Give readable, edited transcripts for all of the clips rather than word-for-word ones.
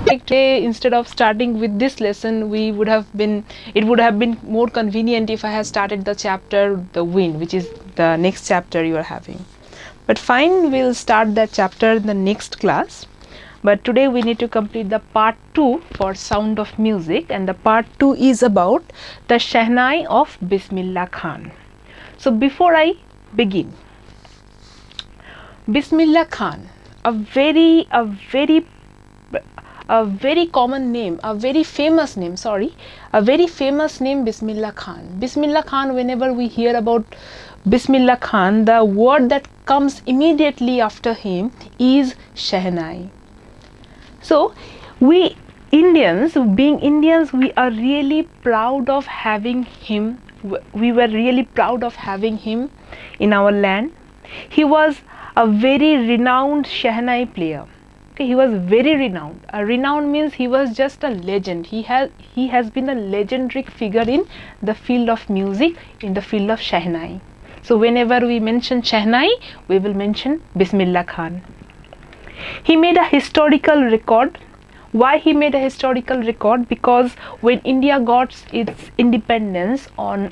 Today, instead of starting with this lesson, it would have been more convenient if I had started the chapter The Wind, which is the next chapter you are having. But fine, we'll start that chapter in the next class. But today we need to complete the part 2 for Sound of Music, and the part 2 is about the Shehnai of Bismillah Khan. So before I begin, Bismillah Khan, a very common name, a very famous name, Bismillah Khan. Bismillah Khan, whenever we hear about Bismillah Khan, the word that comes immediately after him is Shehnai. So we Indians, being Indians, we are really proud of having him. We were really proud of having him in our land. He was a very renowned Shehnai player. Okay, he was very renowned. Renowned means he was just a legend. He has been a legendary figure in the field of music, in the field of Shehnai. So whenever we mention Shehnai, we will mention Bismillah Khan. He made a historical record. Why he made a historical record? Because when India got its independence on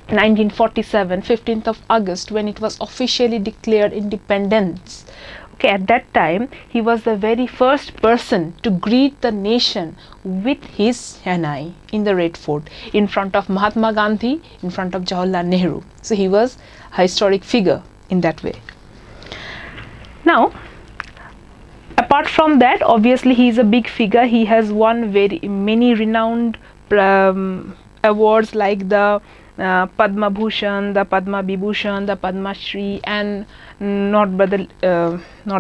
1947, 15th of August, when it was officially declared independence, okay, at that time he was the very first person to greet the nation with his Shehnai in the Red Fort, in front of Mahatma Gandhi, in front of Jawaharlal Nehru. So he was a historic figure in that way. Now, apart from that, obviously he is a big figure. He has won very many renowned awards like the Padma Bhushan, the Padma Vibhushan, the Padma Shri, and not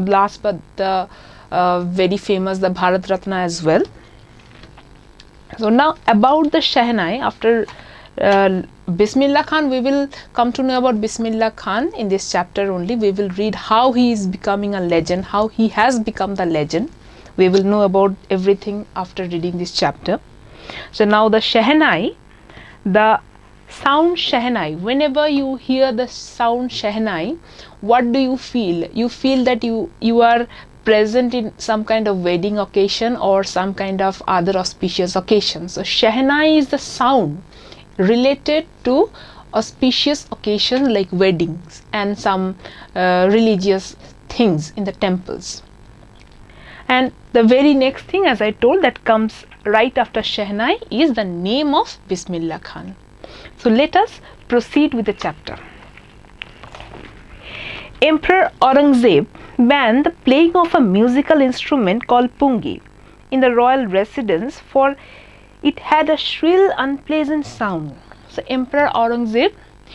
last but the very famous the Bharat Ratna as well. So now about the Shehnai, after Bismillah Khan, we will come to know about Bismillah Khan in this chapter only. We will read how he is becoming a legend, how he has become the legend. We will know about everything after reading this chapter. So now the Shehnai, the sound Shehnai, whenever you hear the sound Shehnai, what do you feel? You feel that you are present in some kind of wedding occasion or some kind of other auspicious occasion. So Shehnai is the sound related to auspicious occasions like weddings and some religious things in the temples. And the very next thing, as I told, that comes right after Shehnai is the name of Bismillah Khan. So let us proceed with the chapter. Emperor Aurangzeb banned the playing of a musical instrument called pungi in the royal residence, for it had a shrill, unpleasant sound. So Emperor Aurangzeb,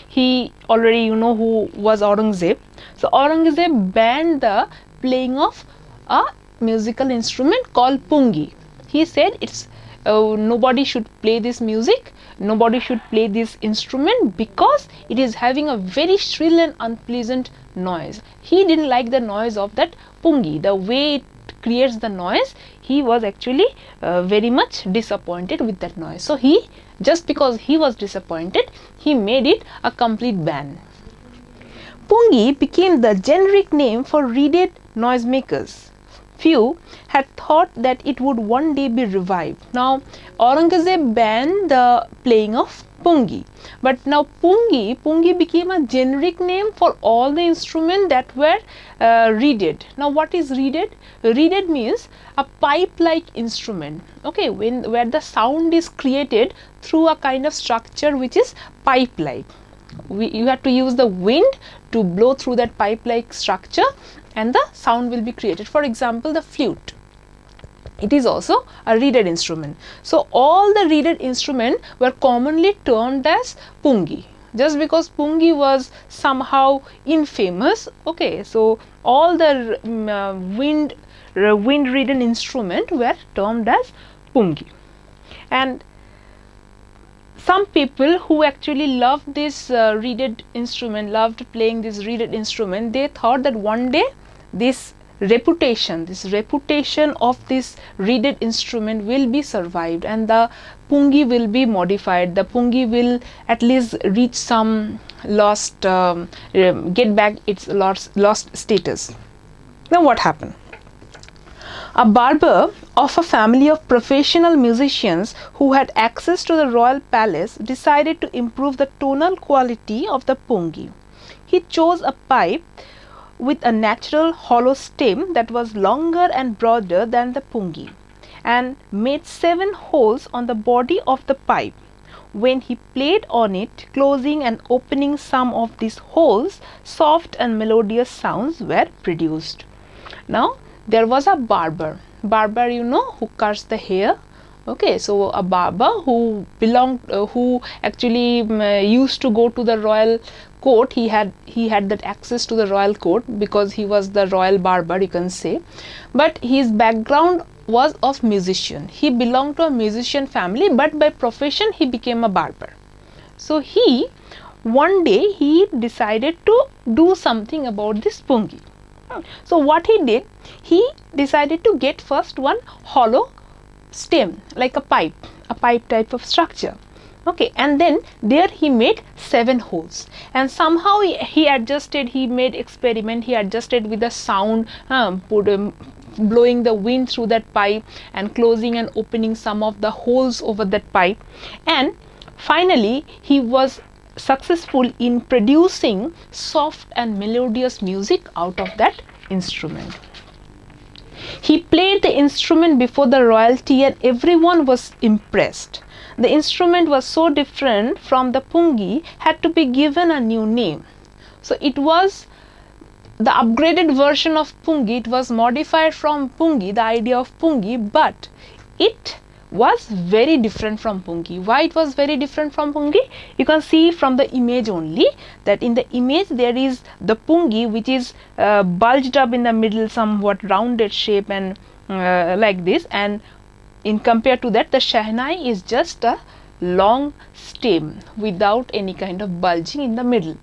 he already who was Aurangzeb. So Aurangzeb banned the playing of a musical instrument called pungi. He said it's nobody should play this music, nobody should play this instrument because it is having a very shrill and unpleasant noise. He didn't like the noise of that pungi, the way it creates the noise. He was actually very much disappointed with that noise. So just because he was disappointed, he made it a complete ban. Pungi became the generic name for reeded noisemakers. Few had thought that it would one day be revived. Now Aurangzeb banned the playing of pungi, but now pungi became a generic name for all the instruments that were reeded. Now what is reeded? Reeded means a pipe-like instrument, okay, where the sound is created through a kind of structure which is pipe-like. You have to use the wind to blow through that pipe-like structure and the sound will be created. For example, the flute, it is also a reeded instrument. So all the reeded instruments were commonly termed as pungi, just because pungi was somehow infamous. Okay, so all the wind reeded instruments were termed as pungi. And some people who actually loved this reeded instrument, loved playing this reeded instrument, they thought that one day this reputation of this reeded instrument will be survived and the pungi will be modified. The pungi will at least reach some get back its lost status. Now what happened? A barber of a family of professional musicians who had access to the royal palace decided to improve the tonal quality of the pungi. He chose a pipe with a natural hollow stem that was longer and broader than the pungi, and made 7 holes on the body of the pipe. When he played on it, closing and opening some of these holes, soft and melodious sounds were produced. Now, there was a barber. Barber, you know, who cuts the hair. Okay, so a barber who who actually used to go to the royal court. He had that access to the royal court because he was the royal barber, you can say. But his background was of musician. He belonged to a musician family, but by profession he became a barber. So one day he decided to do something about this pungi. So what he did, he decided to get first one hollow stem, like a pipe type of structure. Okay, and then there he made 7 holes, and somehow he adjusted, he made experiment, he adjusted with the sound, blowing the wind through that pipe and closing and opening some of the holes over that pipe, and finally he was successful in producing soft and melodious music out of that instrument. He played the instrument before the royalty and everyone was impressed. The instrument was so different from the pungi, had to be given a new name. So it was the upgraded version of pungi, it was modified from pungi, the idea of pungi, but it was very different from pungi. Why it was very different from pungi? You can see from the image only that in the image there is the pungi which is bulged up in the middle, somewhat rounded shape and like this, and in compared to that the shehnai is just a long stem without any kind of bulging in the middle.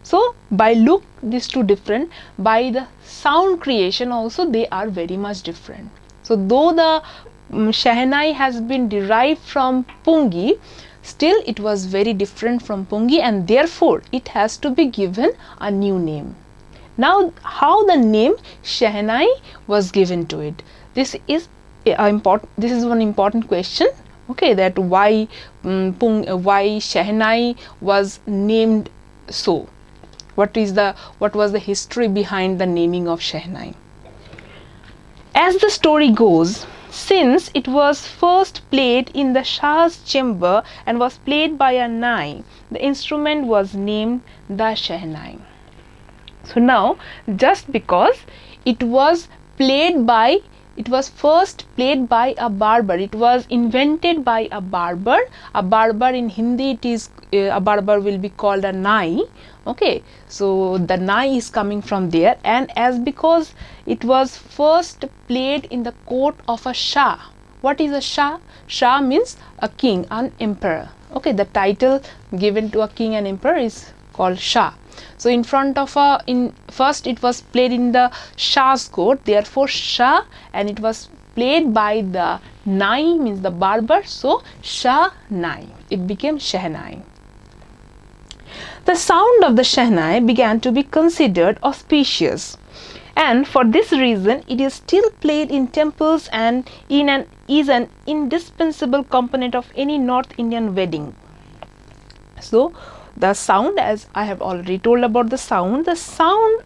So by look these two different, by the sound creation also they are very much different. So though the shehnai has been derived from pungi, still it was very different from pungi, and therefore it has to be given a new name. Now how the name shehnai was given to it, this is one important question. Okay, that why shehnai was named so. What was the history behind the naming of shehnai? As the story goes, since it was first played in the Shah's chamber and was played by a nai, the instrument was named the shehnai. So now, just because it was first played by a barber, it was invented by a barber. A barber in Hindi, it is a barber will be called a nai. Okay, so the nai is coming from there, and as because it was first played in the court of a Shah. What is a Shah? Shah means a king, an emperor. Okay, the title given to a king and emperor is called Shah. So in front of first it was played in the Shah's court, therefore Shah, and it was played by the nai, means the barber, so Shah nai, it became shehnai. The sound of the shehnai began to be considered auspicious, and for this reason it is still played in temples and is an indispensable component of any North Indian wedding. So the sound, as I have already told about the sound,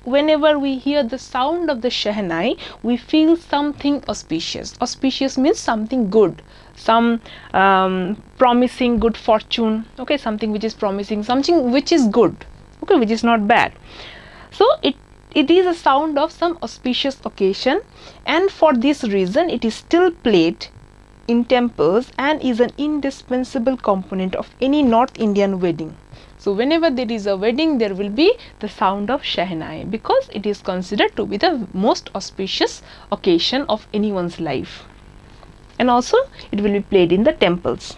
whenever we hear the sound of the shehnai, we feel something auspicious. Auspicious means something good, some promising good fortune. Okay, something which is promising, something which is good, okay, which is not bad. So it is a sound of some auspicious occasion, and for this reason it is still played in temples and is an indispensable component of any North Indian wedding. So whenever there is a wedding, there will be the sound of shehnai, because it is considered to be the most auspicious occasion of anyone's life, and also it will be played in the temples.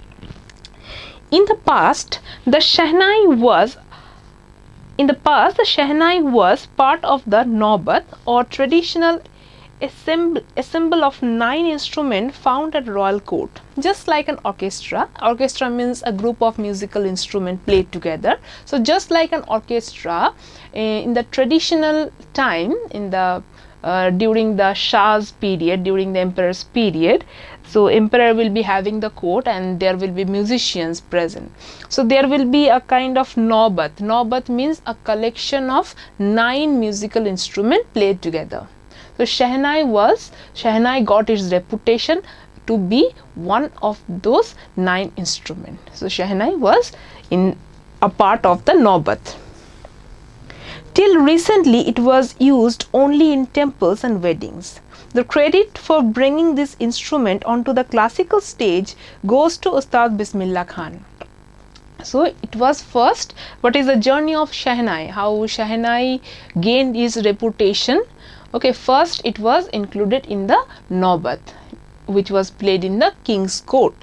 In the past, the shehnai was part of the Naubat, or traditional assemble of 9 instruments found at royal court, just like an orchestra. Orchestra means a group of musical instruments played together. So just like an orchestra, in the traditional time, in the during the Shah's period, during the emperor's period. So emperor will be having the court and there will be musicians present. So there will be a kind of naubat. Naubat means a collection of 9 musical instruments played together. So Shehnai got its reputation to be one of those 9 instruments. So Shehnai was in a part of the naubat. Till recently it was used only in temples and weddings. The credit for bringing this instrument onto the classical stage goes to Ustad Bismillah Khan. So it was first, what is the journey of Shehnai, how Shehnai gained his reputation. Okay, first it was included in the Naubat, which was played in the king's court,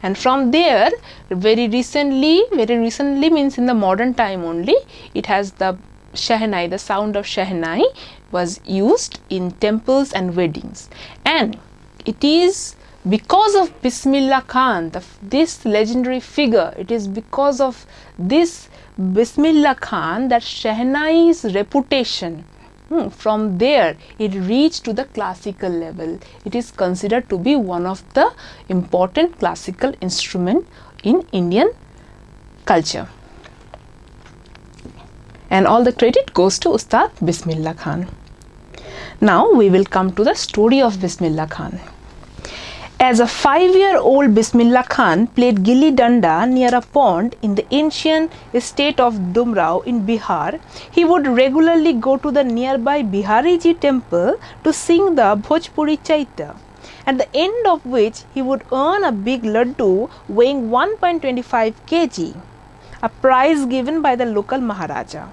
and from there very recently means in the modern time only, it has the Shehnai, the sound of Shehnai was used in temples and weddings. And it is because of Bismillah Khan, this legendary figure, it is because of this Bismillah Khan that Shehnai's reputation, from there it reached to the classical level. It is considered to be one of the important classical instrument in Indian culture. And all the credit goes to Ustad Bismillah Khan. Now we will come to the story of Bismillah Khan. As a 5-year-old, Bismillah Khan played gilli danda near a pond in the ancient estate of Dumrao in Bihar. He would regularly go to the nearby Bihariji temple to sing the Bhojpuri Chaita, at the end of which he would earn a big laddu weighing 1.25 kg, a prize given by the local Maharaja.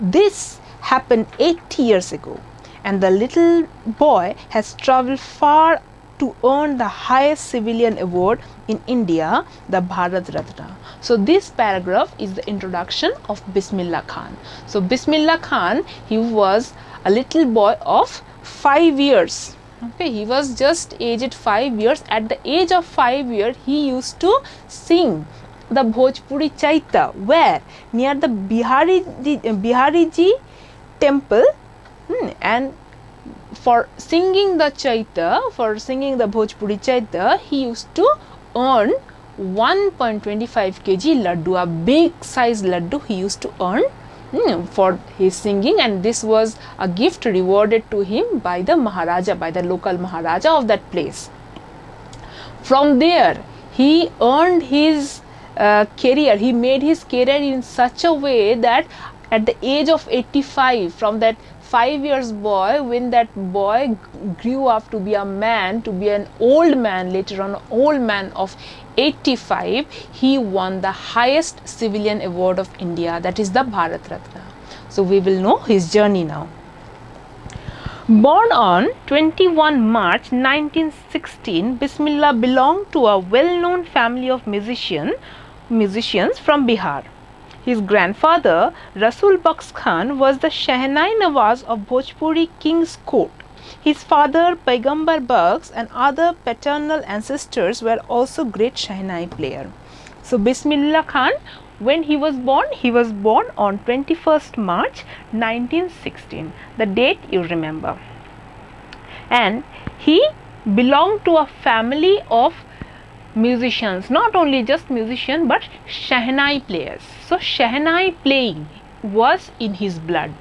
This happened 80 years ago, and the little boy has travelled far to earn the highest civilian award in India, the Bharat Ratna. So this paragraph is the introduction of Bismillah Khan. So Bismillah Khan, he was a little boy of 5 years. Okay, he was just aged 5 years. At the age of 5 years, he used to sing the Bhojpuri Chaita, where near the Bihariji temple, and for singing the Chaita, for singing the Bhojpuri Chaita, he used to earn 1.25 kg laddu, a big size laddu he used to earn for his singing, and this was a gift rewarded to him by the Maharaja, by the local Maharaja of that place. From there, he earned his career, he made his career in such a way that at the age of 85, from that 5 years boy, when that boy grew up to be a man, to be an old man, later on an old man of 85, he won the highest civilian award of India, that is the Bharat Ratna. So we will know his journey now. Born on 21 March 1916, Bismillah belonged to a well-known family of musicians from Bihar. His grandfather, Rasul Baks Khan, was the Shehnai Nawaz of Bhojpuri King's Court. His father, Paigambar Baks, and other paternal ancestors were also great Shehnai players. So Bismillah Khan, when he was born on 21st March 1916. The date you remember. And he belonged to a family of musicians, not only just musicians but Shehnai players. So Shehnai playing was in his blood.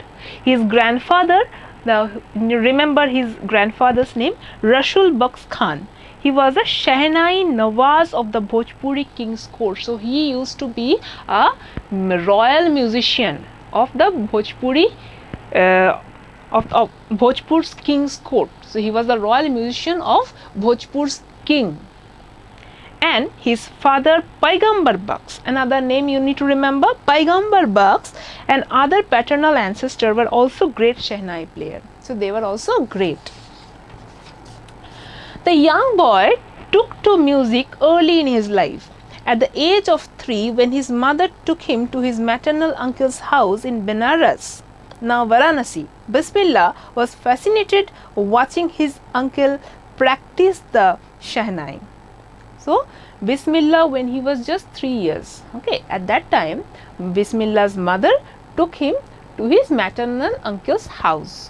His grandfather, remember his grandfather's name, Rasul Baks Khan. He was a Shehnai Nawaz of the Bhojpuri King's Court. So he used to be a royal musician of the Bhojpuri of Bhojpur's King's Court. So he was the royal musician of Bhojpur's king. And his father, Paigambar Baks, another name you need to remember, Paigambar Baks, and other paternal ancestors were also great Shehnai players. So they were also great. The young boy took to music early in his life. At the age of 3, when his mother took him to his maternal uncle's house in Benares, now Varanasi, Bismillah was fascinated watching his uncle practice the Shehnai. So Bismillah, when he was just 3 years, okay, at that time Bismillah's mother took him to his maternal uncle's house.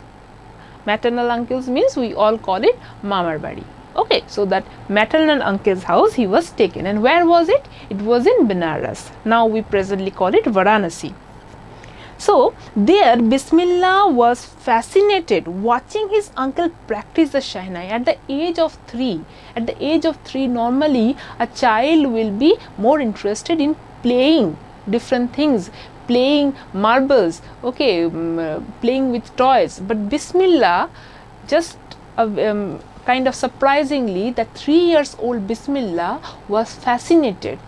Maternal uncles means we all call it Mamar Badi. Okay, so that maternal uncle's house he was taken. And where was it? It was in Benares. Now we presently call it Varanasi. So there Bismillah was fascinated watching his uncle practice the Shehnai at the age of 3. At the age of 3, normally a child will be more interested in playing different things, playing marbles, okay, playing with toys. But Bismillah, just kind of surprisingly, that 3 years old Bismillah was fascinated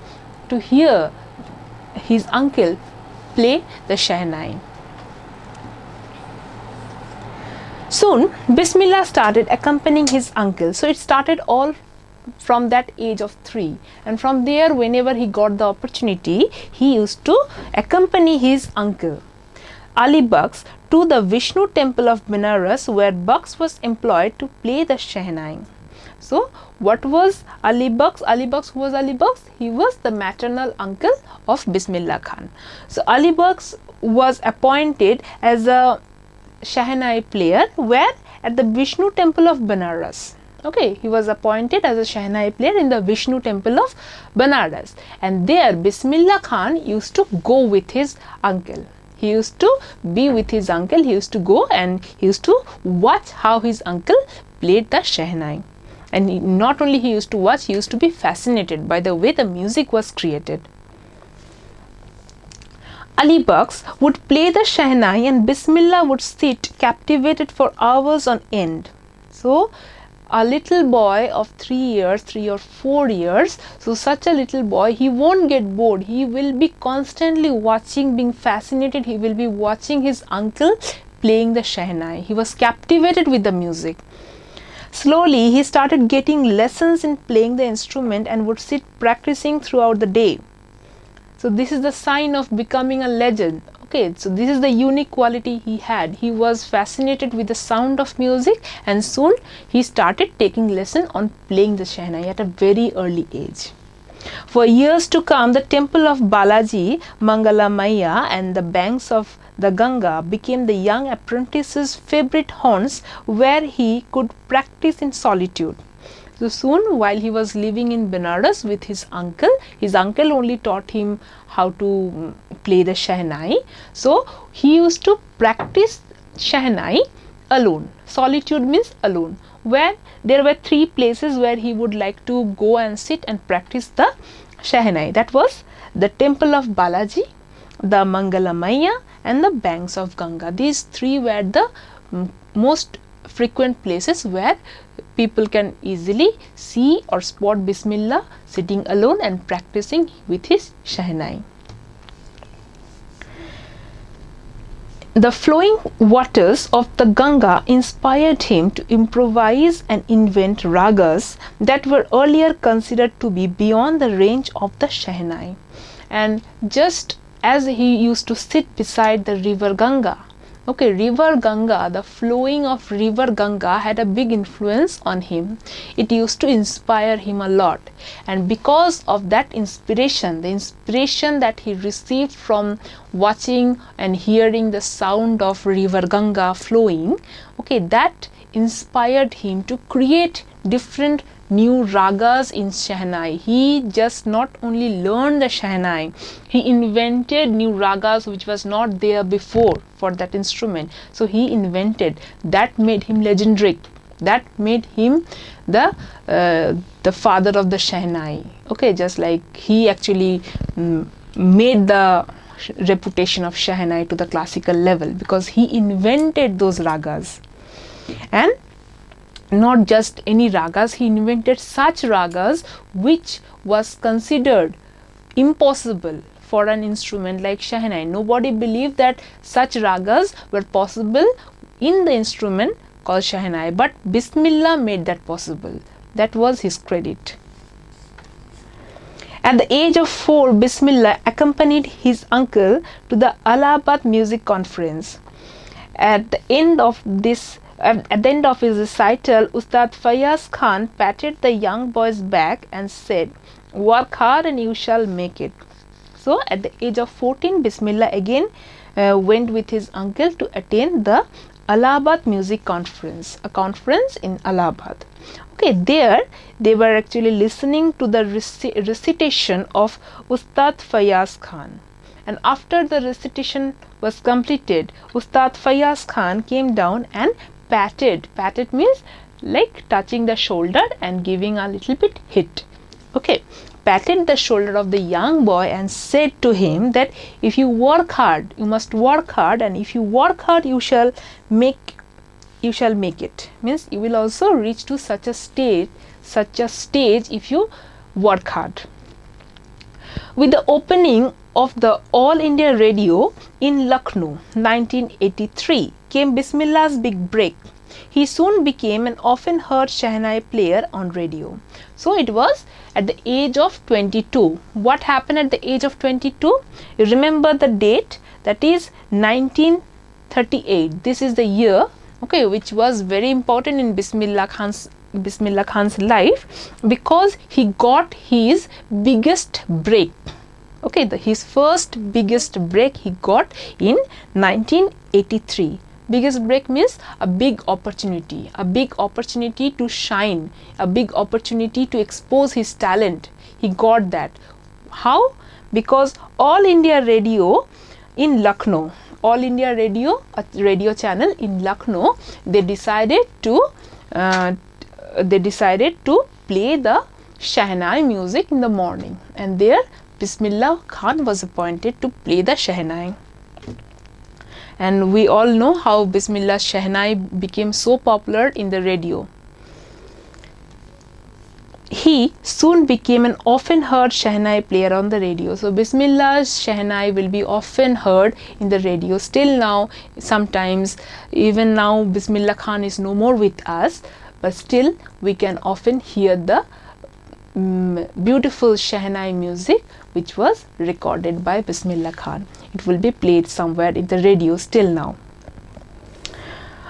to hear his uncle play the Shehnai. Soon Bismillah started accompanying his uncle. So it started all from that age of 3, and from there whenever he got the opportunity he used to accompany his uncle Ali Bakhsh to the Vishnu temple of Benares, where Bakhsh was employed to play the Shehnai. So what was Ali Bakhsh? Ali Bakhsh, who was Ali Bakhsh? He was the maternal uncle of Bismillah Khan. So Ali Bakhsh was appointed as a Shehnai player where? At the Vishnu temple of Benares. Okay, he was appointed as a Shehnai player in the Vishnu temple of Benares, and there Bismillah Khan used to go with his uncle. He used to be with his uncle, he used to go and he used to watch how his uncle played the Shehnai. And not only he used to watch, he used to be fascinated by the way the music was created. Ali Bakhsh would play the Shehnai and Bismillah would sit captivated for hours on end. So a little boy of 3 years, 3 or 4 years, so such a little boy, he won't get bored. He will be constantly watching, being fascinated. He will be watching his uncle playing the Shehnai. He was captivated with the music. Slowly he started getting lessons in playing the instrument and would sit practicing throughout the day. So this is the sign of becoming a legend. Okay, so this is the unique quality he had. He was fascinated with the sound of music, and soon he started taking lesson on playing the Shehnai at a very early age. For years to come, the temple of Balaji, Mangala Maya and the banks of the Ganga became the young apprentice's favorite haunts where he could practice in solitude. So soon, while he was living in Benares with his uncle only taught him how to play the Shehnai. So he used to practice Shehnai alone. Solitude means alone, where there were 3 places where he would like to go and sit and practice the Shehnai. That was the temple of Balaji, the Mangala Maya and the banks of Ganga. These 3 were the most frequent places where people can easily see or spot Bismillah sitting alone and practicing with his Shehnai. The flowing waters of the Ganga inspired him to improvise and invent ragas that were earlier considered to be beyond the range of the Shehnai. And just as he used to sit beside the river Ganga, okay, river Ganga, the flowing of river Ganga had a big influence on him. It used to inspire him a lot, and because of that inspiration, the inspiration that he received from watching and hearing the sound of river Ganga flowing, okay, that inspired him to create different new ragas in Shehnai. He just not only learned the Shehnai, he invented new ragas which was not there before for that instrument. So he invented, that made him legendary. That made him the father of the Shehnai. Okay, just like he actually made the reputation of Shehnai to the classical level because he invented those ragas. And not just any ragas, he invented such ragas which was considered impossible for an instrument like Shehnai. Nobody believed that such ragas were possible in the instrument called Shehnai, but Bismillah made that possible. That was his credit. At the age of 4, Bismillah accompanied his uncle to the Allahabad Music Conference. At the end of his recital, Ustad Fayaz Khan patted the young boy's back and said, "Work hard and you shall make it." So at the age of 14, Bismillah again went with his uncle to attend the Allahabad Music Conference, a conference in Allahabad. Okay, there they were actually listening to the recitation of Ustad Fayaz Khan, and after the recitation was completed, Ustad Fayaz Khan came down and patted means like touching the shoulder and giving a little bit hit. Okay, patted the shoulder of the young boy and said to him that if you work hard, you must work hard, and if you work hard, you shall make it. Means you will also reach to such a stage if you work hard. With the opening of the All India Radio in Lucknow 1983 came Bismillah's big break. He soon became an often heard Shehnai player on radio. So it was at the age of 22. What happened at the age of 22? You remember the date, that is 1938. This is the year, okay, which was very important in Bismillah Khan's life, because he got his biggest break. Okay, his first biggest break he got in 1983. Biggest break means a big opportunity to shine, a big opportunity to expose his talent. He got that. How? Because All India Radio in Lucknow, All India Radio, a radio channel in Lucknow, they decided to play the Shehnai music in the morning, and there Bismillah Khan was appointed to play the Shehnai. And we all know how Bismillah Shehnai became so popular in the radio. He soon became an often heard Shehnai player on the radio. So Bismillah's Shehnai will be often heard in the radio still now. Sometimes, even now, Bismillah Khan is no more with us, but still we can often hear the beautiful Shehnai music which was recorded by Bismillah Khan. It will be played somewhere in the radio still now.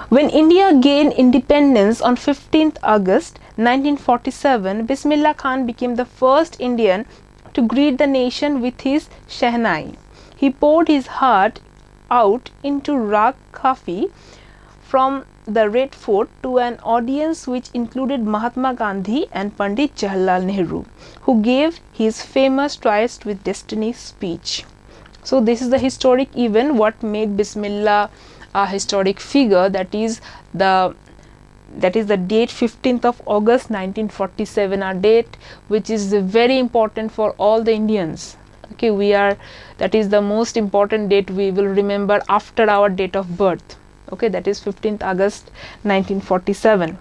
When India gained independence on 15th August 1947, Bismillah Khan became the first Indian to greet the nation with his Shehnai. He poured his heart out into Rag Kafi from the Red Fort to an audience which included Mahatma Gandhi and Pandit Jawaharlal Nehru, who gave his famous Tryst with Destiny speech. So this is the historic event what made Bismillah a historic figure, that is the date 15th of August 1947, a date which is very important for all the Indians. Okay, that is the most important date we will remember after our date of birth. Okay, that is 15th August 1947.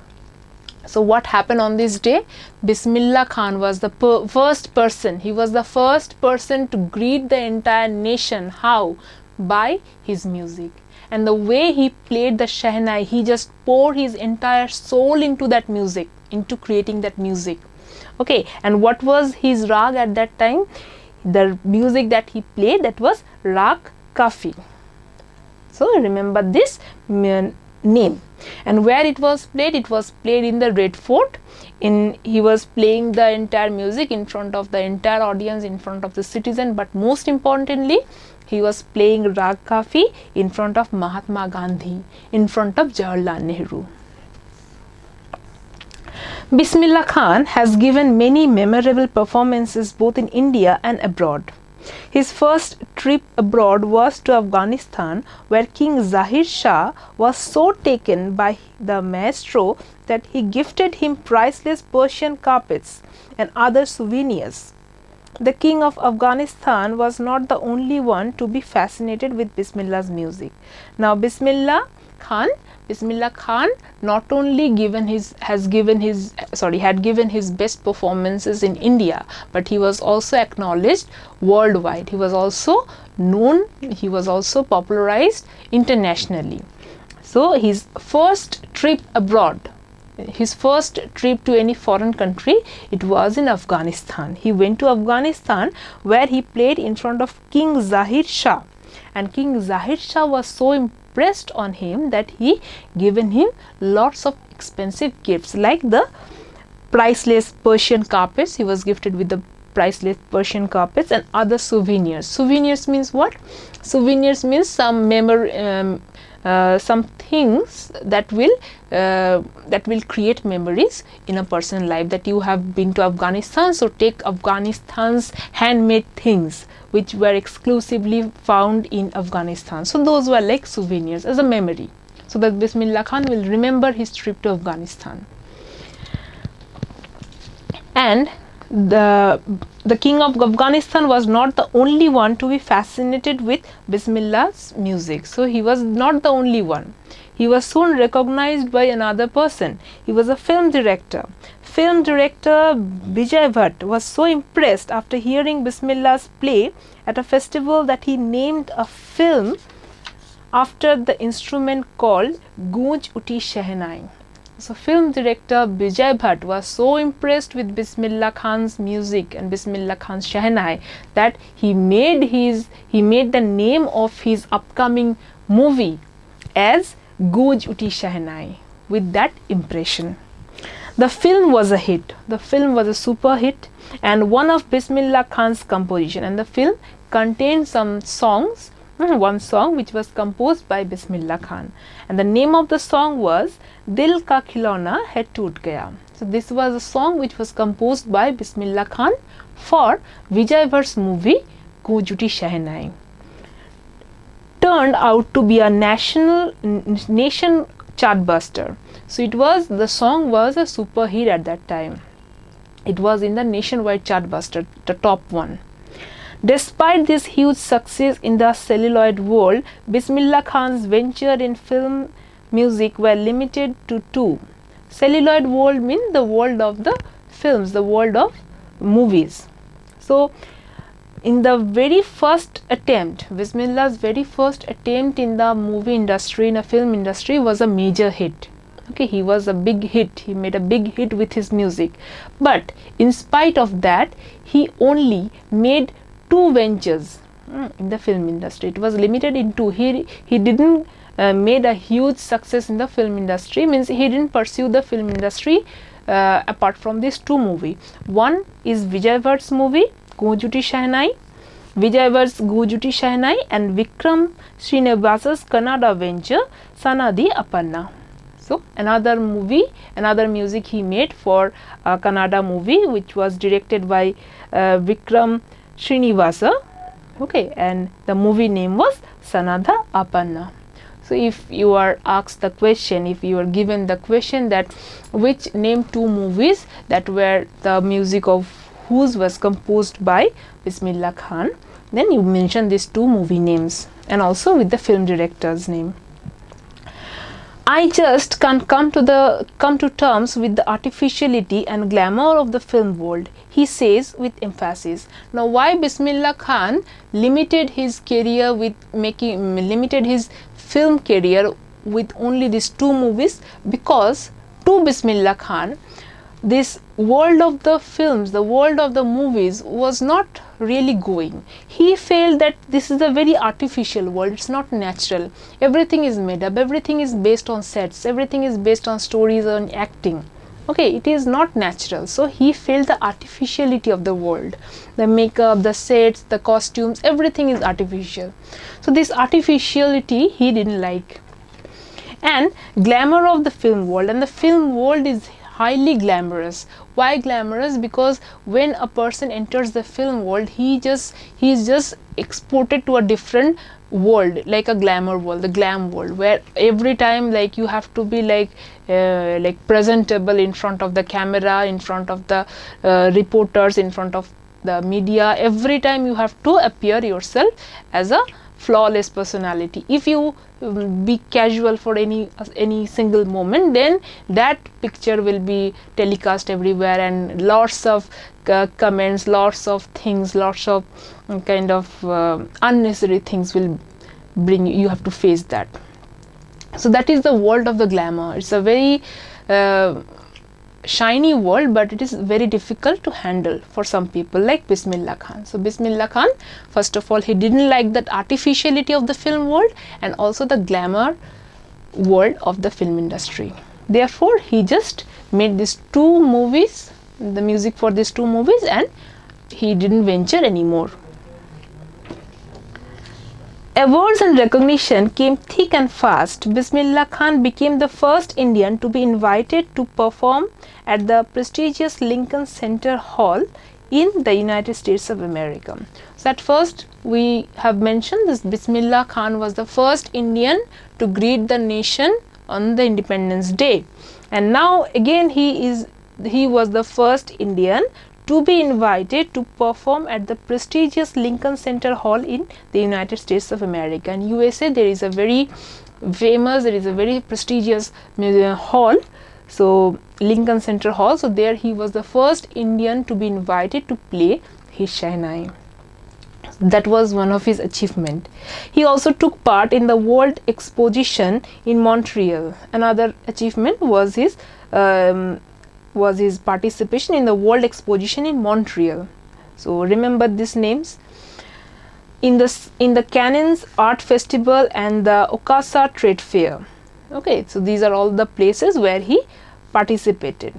So what happened on this day? Bismillah Khan was the first person. He was the first person to greet the entire nation. How? By his music. And the way he played the Shehnai, he just poured his entire soul into that music, into creating that music. Okay, and what was his rag at that time? The music that he played, that was Rag Kafi. So remember this name. And where it was played? It was played in the Red Fort. He was playing the entire music in front of the entire audience, in front of the citizen, but most importantly, he was playing Rag Kafi in front of Mahatma Gandhi, in front of Jawaharlal Nehru. Bismillah Khan has given many memorable performances both in India and abroad. His first trip abroad was to Afghanistan, where King Zahir Shah was so taken by the maestro that he gifted him priceless Persian carpets and other souvenirs. The King of Afghanistan was not the only one to be fascinated with Bismillah's music. Now Bismillah Khan not only had given his best performances in India, but he was also acknowledged worldwide. He was also known, he was also popularized internationally. So his first trip abroad, his first trip to any foreign country, it was in Afghanistan. He went to Afghanistan, where he played in front of King Zahir Shah, and King Zahir Shah was so impressed on him that he given him lots of expensive gifts, like the priceless Persian carpets. He was gifted with the priceless Persian carpets and other souvenirs. Souvenirs means what? Souvenirs means some memory, some things that will create memories in a person's life, that you have been to Afghanistan, so take Afghanistan's handmade things which were exclusively found in Afghanistan. So those were like souvenirs as a memory, so that Bismillah Khan will remember his trip to Afghanistan. And the king of Afghanistan was not the only one to be fascinated with Bismillah's music. So he was not the only one. He was soon recognized by another person. He was a film director. Film director Bijay Bhatt was so impressed after hearing Bismillah's play at a festival that he named a film after the instrument called Goonj Uti Shehnai. So film director Bijay Bhatt was so impressed with Bismillah Khan's music and Bismillah Khan's Shehnai that he made the name of his upcoming movie as Goonj Uti Shehnai with that impression. The film was a hit. The film was a super hit and one of Bismillah Khan's composition, and the film contained some songs. One song which was composed by Bismillah Khan, and the name of the song was Dil Ka Khilona Hai Toot Gaya. So this was a song which was composed by Bismillah Khan for Vijay Bhatt's movie Goonj Uti Shehnai. Turned out to be a nation chartbuster. So the song was a super hit at that time. It was in the nationwide chartbuster, the top one. Despite this huge success in the celluloid world, Bismillah Khan's venture in film music were limited to two. Celluloid world means the world of the films, the world of movies. So in the very first attempt, Bismillah's very first attempt in the movie industry, in a film industry, was a major hit. Okay, he was a big hit. He made a big hit with his music. But in spite of that, he only made two ventures in the film industry. It was limited in two. He didn't made a huge success in the film industry, means he didn't pursue the film industry apart from these two movies. One is Vijay Bhatt's movie Goonj Uti Shehnai, Vijay Bhatt's Goonj Uti Shehnai, and Vikram Srinivasa's Kannada venture Sanadi Appanna. So another movie, another music he made for a Kannada movie which was directed by Vikram Srinivasa, okay, and the movie name was Sanada Appanna. So if you are asked the question, if you are given the question that which name two movies that were the music of whose was composed by Bismillah Khan, then you mention these two movie names and also with the film director's name. I just can't come to terms with the artificiality and glamour of the film world, he says with emphasis. Now, why Bismillah Khan limited his career with limited his film career with only these two movies? Because to Bismillah Khan, this world of the films, the world of the movies was not really going. He felt that this is a very artificial world, it's not natural. Everything is made up, everything is based on sets, everything is based on stories and acting. Okay, it is not natural. So he felt the artificiality of the world. The makeup, the sets, the costumes, everything is artificial. So this artificiality he didn't like. And glamour of the film world, and the film world is highly glamorous. Why glamorous? Because when a person enters the film world, he is just exported to a different world, like a glamour world, the glam world, where every time like you have to be like presentable in front of the camera, in front of the reporters, in front of the media. Every time you have to appear yourself as a flawless personality. If you be casual for any single moment, then that picture will be telecast everywhere, and lots of comments, lots of things, lots of kind of unnecessary things will bring you have to face that. So that is the world of the glamour. It's a very shiny world, but it is very difficult to handle for some people like Bismillah Khan. So Bismillah Khan, first of all, he didn't like that artificiality of the film world and also the glamour world of the film industry. Therefore, he just made these two movies, the music for these two movies, and he didn't venture anymore. Awards and recognition came thick and fast. Bismillah Khan became the first Indian to be invited to perform at the prestigious Lincoln Center Hall in the United States of America. So at first we have mentioned this Bismillah Khan was the first Indian to greet the nation on the Independence Day, and now again he was the first Indian to be invited to perform at the prestigious Lincoln Center Hall in the United States of America. In USA there is a very prestigious hall, so Lincoln Center Hall. So there he was the first Indian to be invited to play his Shehnai. That was one of his achievements. He also took part in the World Exposition in Montreal. Another achievement was his participation in the World Exposition in Montreal. So remember these names. In the Cannons Art Festival and the Okasa Trade Fair. Okay, so these are all the places where he participated.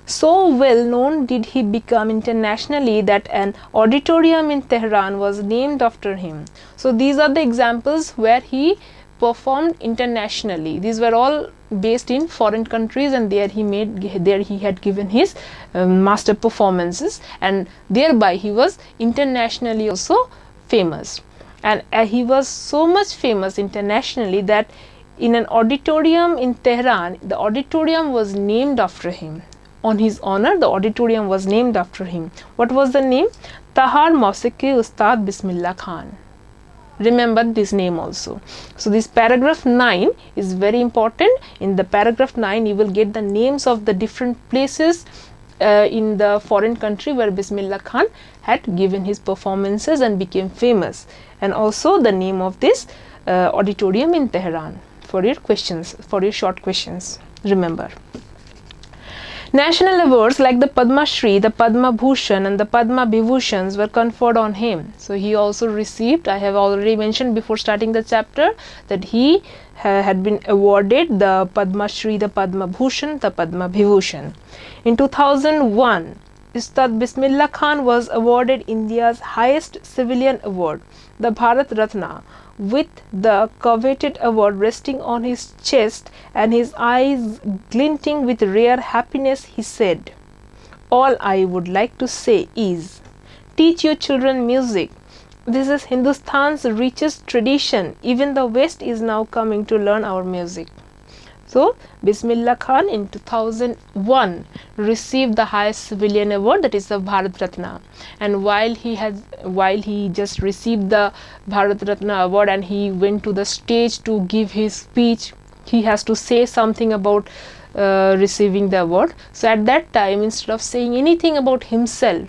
So well known did he become internationally that an auditorium in Tehran was named after him. So these are the examples where he performed internationally. These were all based in foreign countries, and there he had given his master performances, and thereby he was internationally also famous. And he was so much famous internationally that in an auditorium in Tehran, the auditorium was named after him. On his honor, the auditorium was named after him. What was the name? Tahar Mausiqi Ustad Bismillah Khan. Remember this name also. So this paragraph 9 is very important. In the paragraph 9 you will get the names of the different places in the foreign country where Bismillah Khan had given his performances and became famous, and also the name of this auditorium in Tehran for your questions, for your short questions. Remember. National awards like the Padma Shri, the Padma Bhushan and the Padma Vibhushans were conferred on him. So he also received, I have already mentioned before starting the chapter, that he had been awarded the Padma Shri, the Padma Bhushan, the Padma Vibhushan. In 2001, Ustad Bismillah Khan was awarded India's highest civilian award, the Bharat Ratna, with the coveted award resting on his chest and his eyes glinting with rare happiness. He said, "All I would like to say is, teach your children music. This is Hindustan's richest tradition. Even the West is now coming to learn our music." So Bismillah Khan in 2001 received the highest civilian award, that is the Bharat Ratna. And while he just received the Bharat Ratna award and he went to the stage to give his speech, he has to say something about receiving the award. So at that time, instead of saying anything about himself,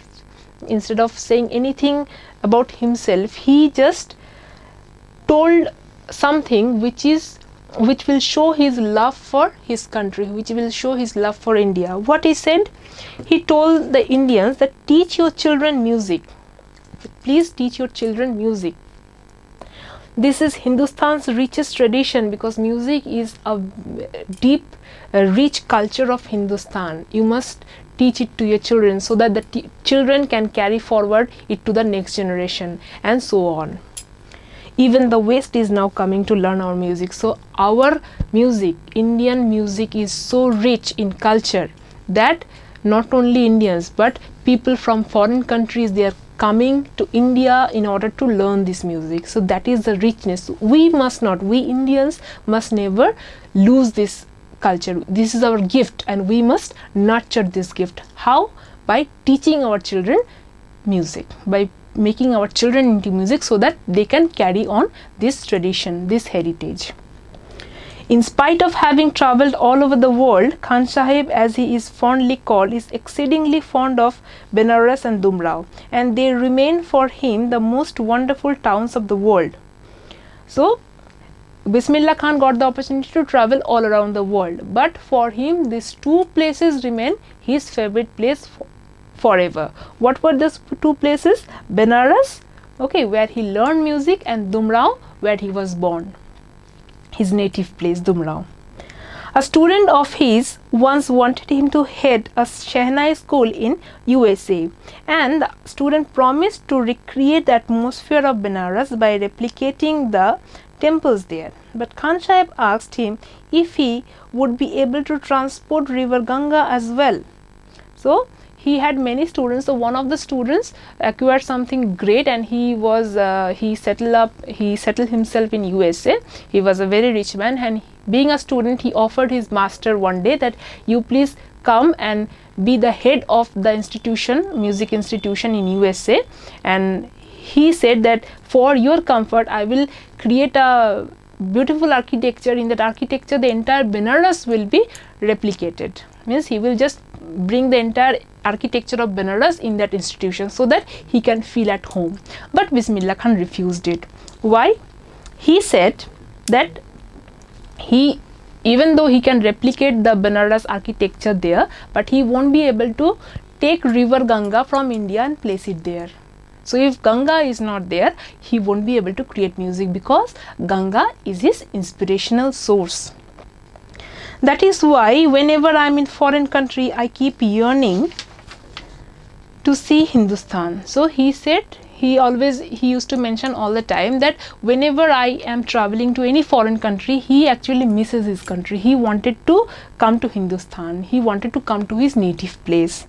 he just told something which will show his love for his country, which will show his love for India. What he said? He told the Indians that teach your children music. Please teach your children music. This is Hindustan's richest tradition, because music is a deep, rich culture of Hindustan. You must teach it to your children so that the children can carry forward it to the next generation, and so on. Even the West is now coming to learn our music. So our music, Indian music, is so rich in culture that not only Indians but people from foreign countries, they are coming to India in order to learn this music. So that is the richness. We Indians must never lose this culture. This is our gift and we must nurture this gift. How? By teaching our children music, by making our children into music so that they can carry on this tradition, this heritage. In spite of having travelled all over the world, Khan Sahib, as he is fondly called, is exceedingly fond of Benares and Dumrao, and they remain for him the most wonderful towns of the world. So Bismillah Khan got the opportunity to travel all around the world, but for him these two places remain his favorite place forever. What were those two places? Benares, okay, where he learned music, and Dumrao, where he was born, his native place, Dumrao. A student of his once wanted him to head a Shehnai school in USA, and the student promised to recreate the atmosphere of Benares by replicating the temples there. But Khan Sahib asked him if he would be able to transport river Ganga as well. So he had many students. So one of the students acquired something great, and he settled himself in USA. He was a very rich man, and being a student, he offered his master one day that you please come and be the head of the institution, music institution in USA. And he said that for your comfort, I will create a beautiful architecture. In that architecture, the entire Benares will be replicated. Means he will just bring the entire architecture of Benares in that institution so that he can feel at home. But Bismillah Khan refused it. Why? He said that even though he can replicate the Benares architecture there, but he won't be able to take river Ganga from India and place it there. So if Ganga is not there, he won't be able to create music, because Ganga is his inspirational source. That is why whenever I am in foreign country, I keep yearning to see Hindustan. So he said, he used to mention all the time that whenever I am traveling to any foreign country, he actually misses his country. He wanted to come to Hindustan. He wanted to come to his native place.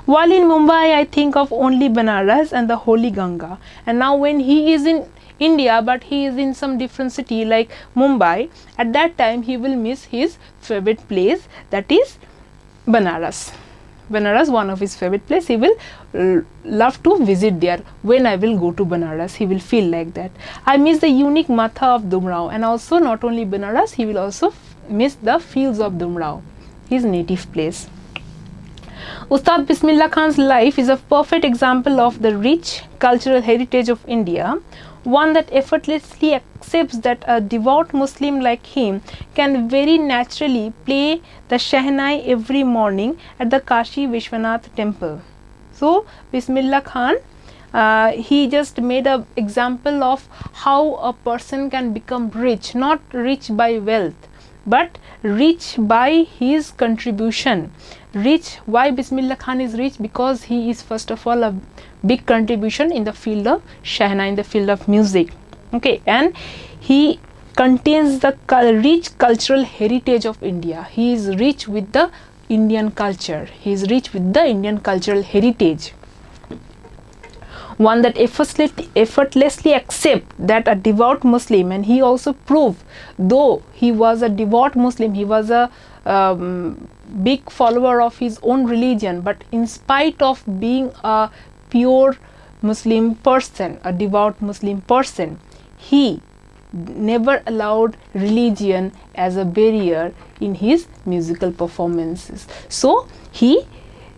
While in Mumbai, I think of only Benares and the holy Ganga. And now when he is in India, but he is in some different city like Mumbai, at that time he will miss his favorite place, that is Benares. Benares, one of his favorite place. He will love to visit there. When I will go to Benares, he will feel like that. I miss the unique matha of Dumrao, and also not only Benares, he will also miss the fields of Dumrao, his native place. Ustad Bismillah Khan's life is a perfect example of the rich cultural heritage of India, one that effortlessly accepts that a devout Muslim like him can very naturally play the Shehnai every morning at the Kashi Vishwanath temple. So Bismillah Khan, he just made an example of how a person can become rich, not rich by wealth, but rich by his contribution. Rich, why Bismillah Khan is rich? Because he is first of all a big contribution in the field of Shehnai, in the field of music. Okay, and he contains the rich cultural heritage of India. He is rich with the Indian culture. He is rich with the Indian cultural heritage. One that effortlessly accept that a devout Muslim, and he also proved, though he was a devout Muslim, he was a big follower of his own religion, but in spite of being a pure Muslim person, a devout Muslim person, he never allowed religion as a barrier in his musical performances. So he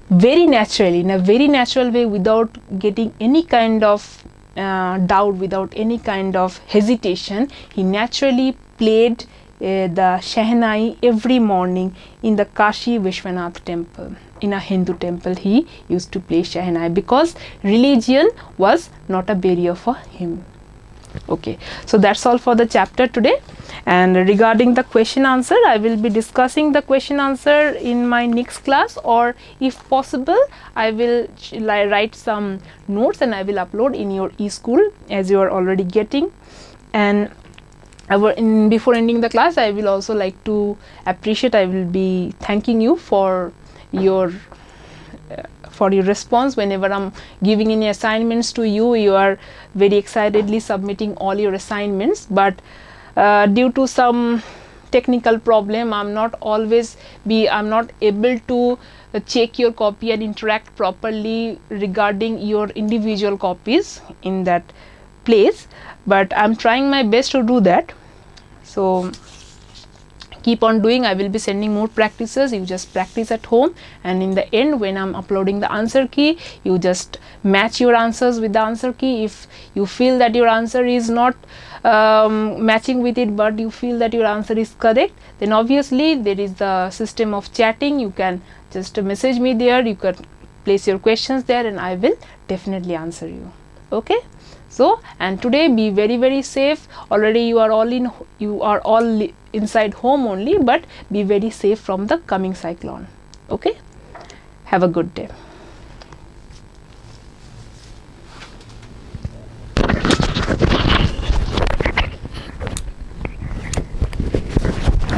very naturally, in a very natural way, without getting any kind of doubt, without any kind of hesitation, he naturally played the Shehnai every morning in the Kashi Vishwanath temple. In a Hindu temple, he used to play Shehnai because religion was not a barrier for him. Okay, so that's all for the chapter today. And regarding the question answer, I will be discussing the question answer in my next class, or if possible, I will write some notes and I will upload in your e-school, as you are already getting. And before ending the class, I will also like to appreciate, I will be thanking you for your response. Whenever I'm giving any assignments to you, you are very excitedly submitting all your assignments, but due to some technical problem, I'm not able to check your copy and interact properly regarding your individual copies in that place, but I'm trying my best to do that. So keep on doing. I will be sending more practices. You just practice at home, and in the end, when I'm uploading the answer key, you just match your answers with the answer key. If you feel that your answer is not matching with it, but you feel that your answer is correct, then obviously there is the system of chatting. You can just message me there, you can place your questions there, and I will definitely answer you. Okay, So, and today be very safe. Already you are all inside home only, but be very safe from the coming cyclone. Okay, have a good day.